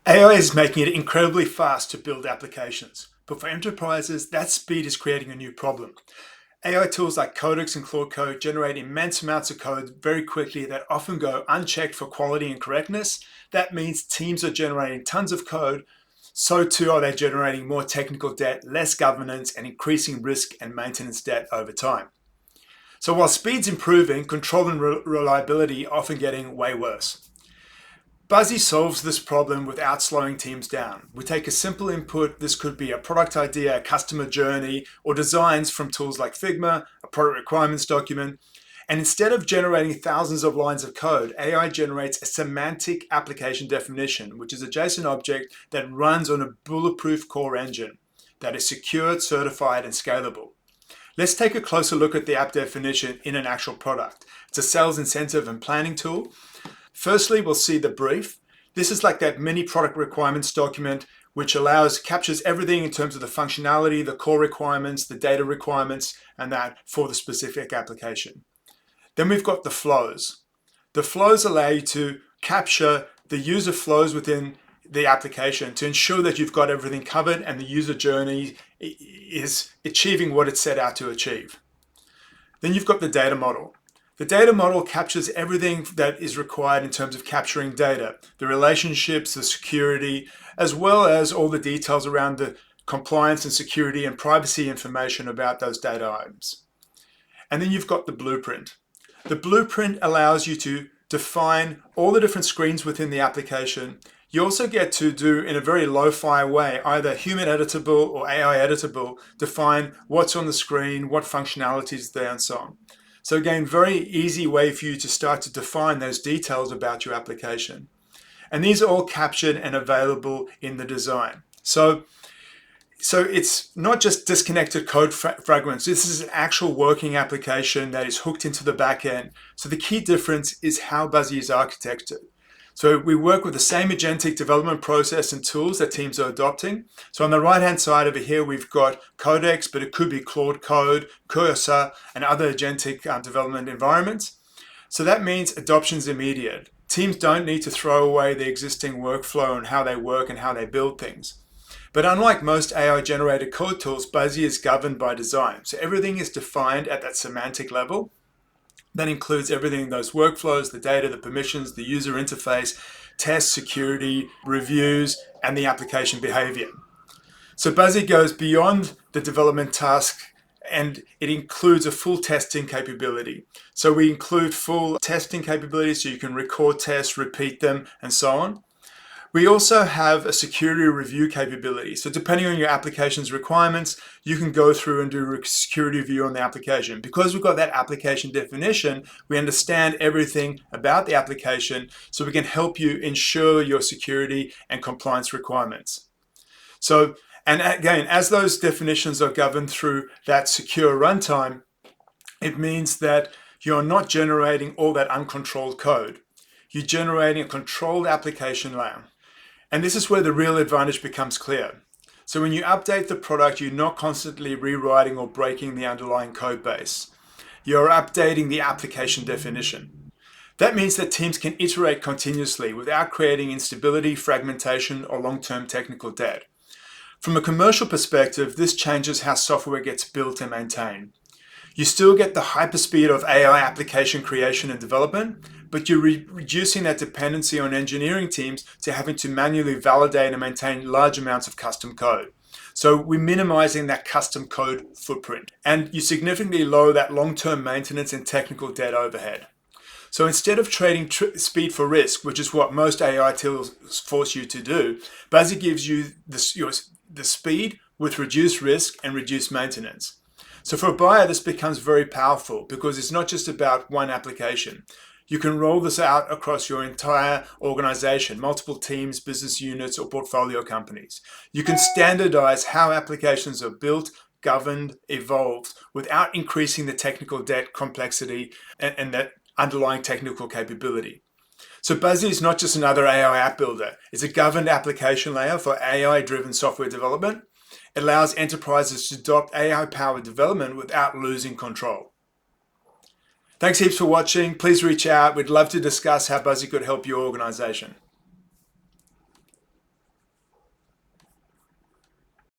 AI is making it incredibly fast to build applications, but for enterprises, that speed is creating a new problem. AI tools like Codex and Code generate immense amounts of code very quickly that often go unchecked for quality and correctness. That means teams are generating tons of code, so too are they generating more technical debt, less governance, and increasing risk and maintenance debt over time. So while speed's improving, control and reliability are often getting way worse. Buzzy solves this problem without slowing teams down. We take a simple input, this could be a product idea, a customer journey, or designs from tools like Figma, a product requirements document, and instead of generating thousands of lines of code, AI generates a semantic application definition, which is a JSON object that runs on a bulletproof core engine that is secured, certified, and scalable. Let's take a closer look at the app definition in an actual product. It's a sales incentive and planning tool. Firstly, we'll see the brief. This is like that mini product requirements document, which captures everything in terms of the functionality, the core requirements, the data requirements, and that for the specific application. Then we've got the flows. The flows allow you to capture the user flows within the application to ensure that you've got everything covered and the user journey is achieving what it set out to achieve. Then you've got the data model. The data model captures everything that is required in terms of capturing data, the relationships, the security, as well as all the details around the compliance and security and privacy information about those data items. And then you've got the blueprint. The blueprint allows you to define all the different screens within the application. You also get to do, in a very lo-fi way, either human editable or AI editable, define what's on the screen, what functionalities is there, and so on. So again, very easy way for you to start to define those details about your application. And these are all captured and available in the design. So it's not just disconnected code fragments. This is an actual working application that is hooked into the backend. So the key difference is how Buzzy is architected. So we work with the same agentic development process and tools that teams are adopting. So on the right-hand side over here, we've got Codex, but it could be Claude Code, Cursor, and other agentic development environments. So that means adoption is immediate. Teams don't need to throw away the existing workflow and how they work and how they build things. But unlike most AI-generated code tools, Buzzy is governed by design. So everything is defined at that semantic level. That includes everything, those workflows, the data, the permissions, the user interface, tests, security, reviews, and the application behavior. So Buzzy goes beyond the development task and it includes a full testing capability. So we include full testing capabilities so you can record tests, repeat them, and so on. We also have a security review capability. So depending on your application's requirements, you can go through and do a security review on the application. Because we've got that application definition, we understand everything about the application, so we can help you ensure your security and compliance requirements. So, and again, as those definitions are governed through that secure runtime, it means that you're not generating all that uncontrolled code. You're generating a controlled application layer. And this is where the real advantage becomes clear. So when you update the product, you're not constantly rewriting or breaking the underlying code base. You're updating the application definition. That means that teams can iterate continuously without creating instability, fragmentation, or long-term technical debt. From a commercial perspective, this changes how software gets built and maintained. You still get the hyperspeed of AI application creation and development, but you're reducing that dependency on engineering teams to having to manually validate and maintain large amounts of custom code. So we're minimizing that custom code footprint, and you significantly lower that long-term maintenance and technical debt overhead. So instead of trading speed for risk, which is what most AI tools force you to do, Buzzy gives you the speed with reduced risk and reduced maintenance. So for a buyer, this becomes very powerful because it's not just about one application. You can roll this out across your entire organization, multiple teams, business units, or portfolio companies. You can standardize how applications are built, governed, evolved without increasing the technical debt, complexity, and that underlying technical capability. So Buzzy is not just another AI app builder. It's a governed application layer for AI-driven software development. It allows enterprises to adopt AI-powered development without losing control. Thanks heaps for watching. Please reach out. We'd love to discuss how Buzzy could help your organization.